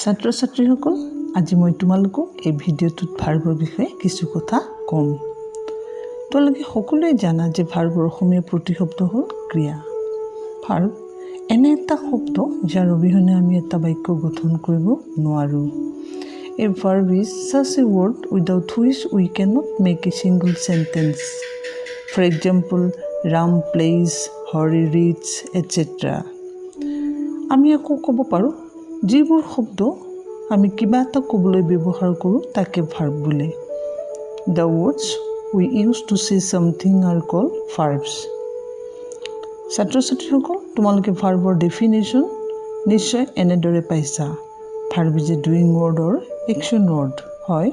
ছাত্ৰ-ছাত্ৰীসকল আজি মই তোমালোকক এই ভিডিঅ'টোত ভাৰ্বৰ বিষয়ে কিছু কথা কম। তোমালোকে সকলোৱে জানা যে ভাৰ্বৰ অসমীয়া প্ৰতিশব্দ হ'ল ক্ৰিয়া। ভাৰ্ব এনে এটা শব্দ যাৰ অবিহনে আমি এটা বাক্য গঠন কৰিব নোৱাৰোঁ। A verb is such a word without which we cannot make a single sentence. For example, Ram plays, Hari reads, etc. আমি আকৌ ক'ব পাৰোঁ যিবোৰ শব্দ আমি কিবা এটা ক'বলৈ ব্যৱহাৰ কৰোঁ তাকে ভাৰ্ব বোলে। The words we use to say something are called verbs. ছাত্ৰ-ছাত্ৰীসকল তোমালোকে ভাৰ্বৰ ডেফিনেশ্যন নিশ্চয় এনেদৰে পাইছা। Verb is a doing word or action word হয়।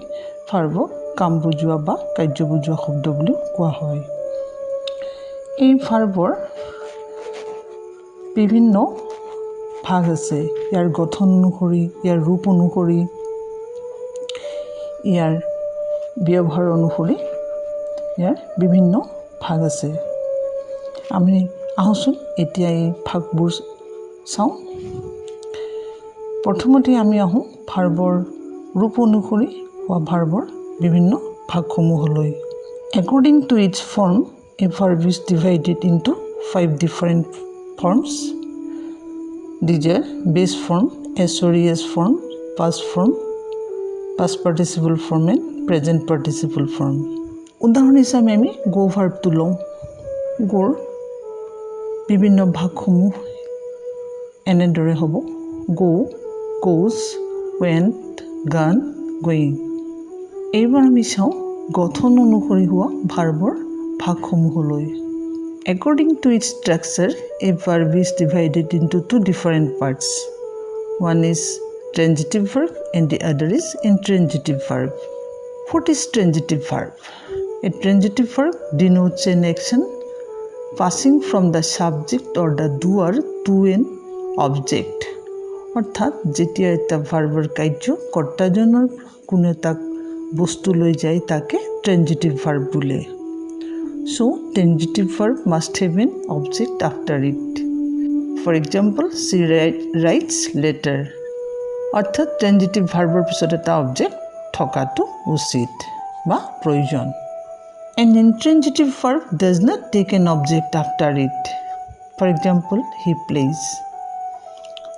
ভাৰ্বক কাম বুজোৱা বা কাৰ্য বুজোৱা শব্দ বুলিও কোৱা হয়। এই ভাৰ্বৰ বিভিন্ন ভাগ আছে। ইয়াৰ গঠন অনুসৰি, ইয়াৰ ৰূপ অনুসৰি, ইয়াৰ ব্যৱহাৰ অনুসৰি ইয়াৰ বিভিন্ন ভাগ আছে। আমি আহোচোন এতিয়া এই ভাগবোৰ চাওঁ। প্ৰথমতে আমি আহোঁ ভাৰ্বৰ ৰূপ অনুসৰি হোৱা ভাৰ্বৰ বিভিন্ন ভাগসমূহলৈ। According to its form, a verb is divided into 5 different forms. These are base form, aorist form, past participle form and present participle form. উদাহৰণ হিচাপে আমি go ভাৰ্বটো লওঁ। গোৰ বিভিন্ন ভাগসমূহ এনেদৰে হ'ব: go, goes, went, gone, going. এইবাৰ আমি চাওঁ গঠন অনুসৰি হোৱা ভাৰ্বৰ ভাগসমূহলৈ। According to its structure, a verb is divided into 2 different parts. One is transitive verb and the other is intransitive verb. What is transitive verb? A transitive verb denotes an action passing from the subject or the doer to an object. অৰ্থাৎ যেতিয়া এটা ভাৰ্বৰ কাৰ্য কৰ্তাজনৰ কোনো এটা বস্তু লৈ যায় তাকে ট্ৰেনজিটিভ ভাৰ্ব বোলে। So, transitive verb must have an object after it. For example, she writes letter. অৰ্থাৎ ট্ৰেনজিটিভ ভাৰ্বৰ পিছত এটা অবজেক্ট থকাটো উচিত বা প্ৰয়োজন। An intransitive verb does not take an object after it. For example, he plays.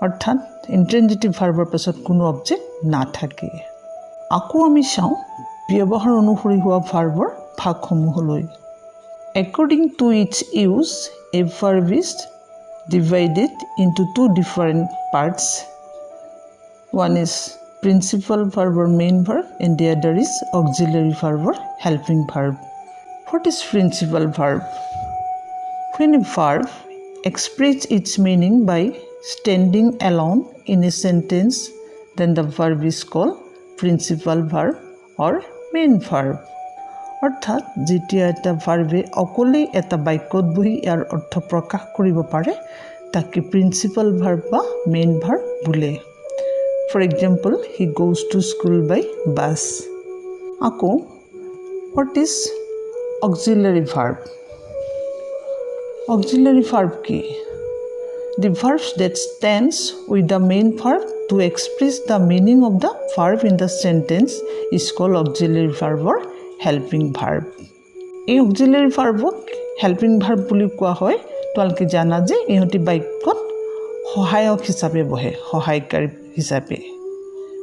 অৰ্থাৎ ইন্ট্ৰেনজিটিভ ভাৰ্বৰ পিছত কোনো অবজেক্ট নাথাকে। আকৌ আমি চাওঁ ব্যৱহাৰ অনুসৰি হোৱা ভাৰ্বৰ ভাগসমূহলৈ। According to its use, a verb is divided into 2 different parts. One is principal verb or main verb and the other is auxiliary verb or helping verb. What is principal verb? When a verb expresses its meaning by standing alone in a sentence, then the verb is called principal verb or main verb. অৰ্থাৎ যেতিয়া এটা ভাৰ্বে অকলেই এটা বাক্যত বহি ইয়াৰ অৰ্থ প্ৰকাশ কৰিব পাৰে তাকে প্ৰিন্সিপাল ভাৰ্ব বা মেইন ভাৰ্ব বোলে। For example, he goes to school by bus. আকৌ what is auxiliary verb? Auxiliary verb কি? The verbs that stands with the main verb to express the meaning of the verb in the sentence is called auxiliary verb or helping verb. এই auxiliary verbক helping verb বুলি কোৱা হয়। তোমালোকে জানা যে ইহঁতি বাক্যত সহায়ক হিচাপে বহে, সহায়কাৰী হিচাপে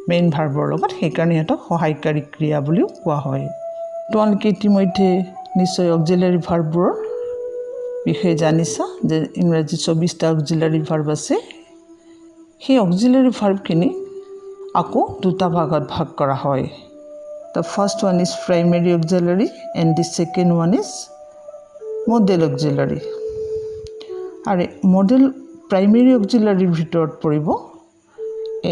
মেইন ভাৰ্বৰ লগত, সেইকাৰণে ইহঁতক সহায়কাৰী ক্ৰিয়া বুলিও কোৱা হয়। তোমালোকে ইতিমধ্যে নিশ্চয় auxiliary verbবোৰৰ বিষয়ে জানিছা যে ইংৰাজী 24টা অক্সিলাৰী ভাৰ্ব আছে। সেই অক্সিলাৰী ভাৰ্বখিনি আকৌ 2টা ভাগত ভাগ কৰা হয়। The first one is primary auxiliary and the second one is model auxiliary. আৰু model primary auxiliary ভিতৰত পৰিব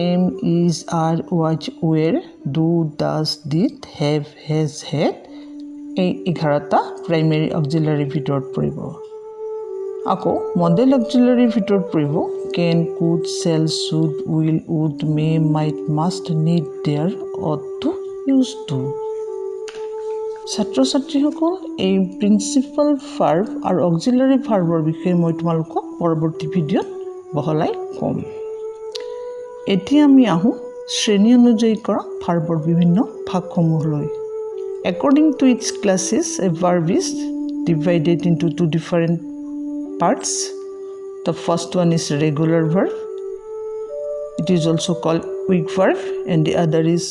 am, is, are, was, were, do, does, did, have, has, had। এই 11টা প্ৰাইমেৰী অক্সিলাৰী ভিতৰত পৰিব। আকৌ মডেল অক্সিলাৰীৰ ভিতৰত পৰিব can, could, shall, should, will, would, may, might, must, need, dare, ought to, use to. ছাত্ৰ-ছাত্ৰীসকল এই প্ৰিন্সিপাল ভাৰ্ব আৰু অক্সিলাৰী ভাৰ্বৰ বিষয়ে মই তোমালোকক পৰৱৰ্তী ভিডিঅ'ত বহলাই ক'ম। এতিয়া আমি আহোঁ শ্ৰেণী অনুযায়ী কৰা ভাৰ্বৰ বিভিন্ন ভাগসমূহ লৈ According to its classes, a verb is divided into two different parts. The first one is regular verb. It is also called weak verb, and the other is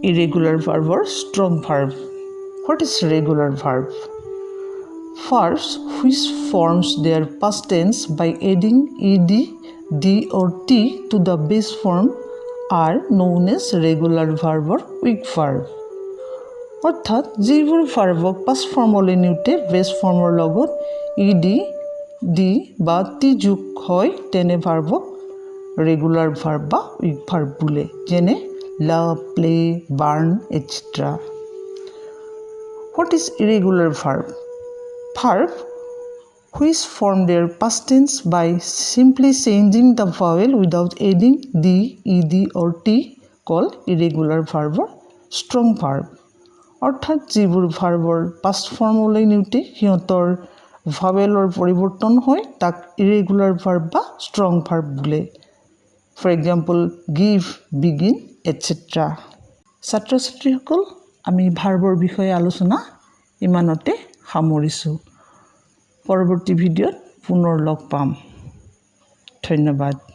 irregular verb or strong verb. What is regular verb? Verbs which forms their past tense by adding ed, d or t to the base form are known as regular verb or weak verb. অৰ্থাৎ যিবোৰ ভাৰ্বক past ফৰ্মলৈ নিওঁতে বেছ ফৰ্মৰ লগত ED D বা T যোগ হয় তেনে ভাৰ্বক regular verb বা week verb বোলে যেনে love play burn etcetera What is irregular verb? Verb which form their past tense by simply changing the vowel without adding d, ed or t called irregular verb or strong verb. অৰ্থাৎ যিবোৰ ভাৰ্বৰ past ফৰ্মলৈ নিওঁতে সিহঁতৰ ভাৱেলৰ পৰিৱৰ্তন হয় তাক irregular verb বা strong verb বোলে for example give begin etcetera ছাত্ৰ ছাত্ৰীসকল আমি ভাৰ্বৰ বিষয়ে আলোচনা ইমানতে সামৰিছোঁ পৰৱৰ্তী ভিডিঅ'ত পুনৰ লগ পাম ধন্যবাদ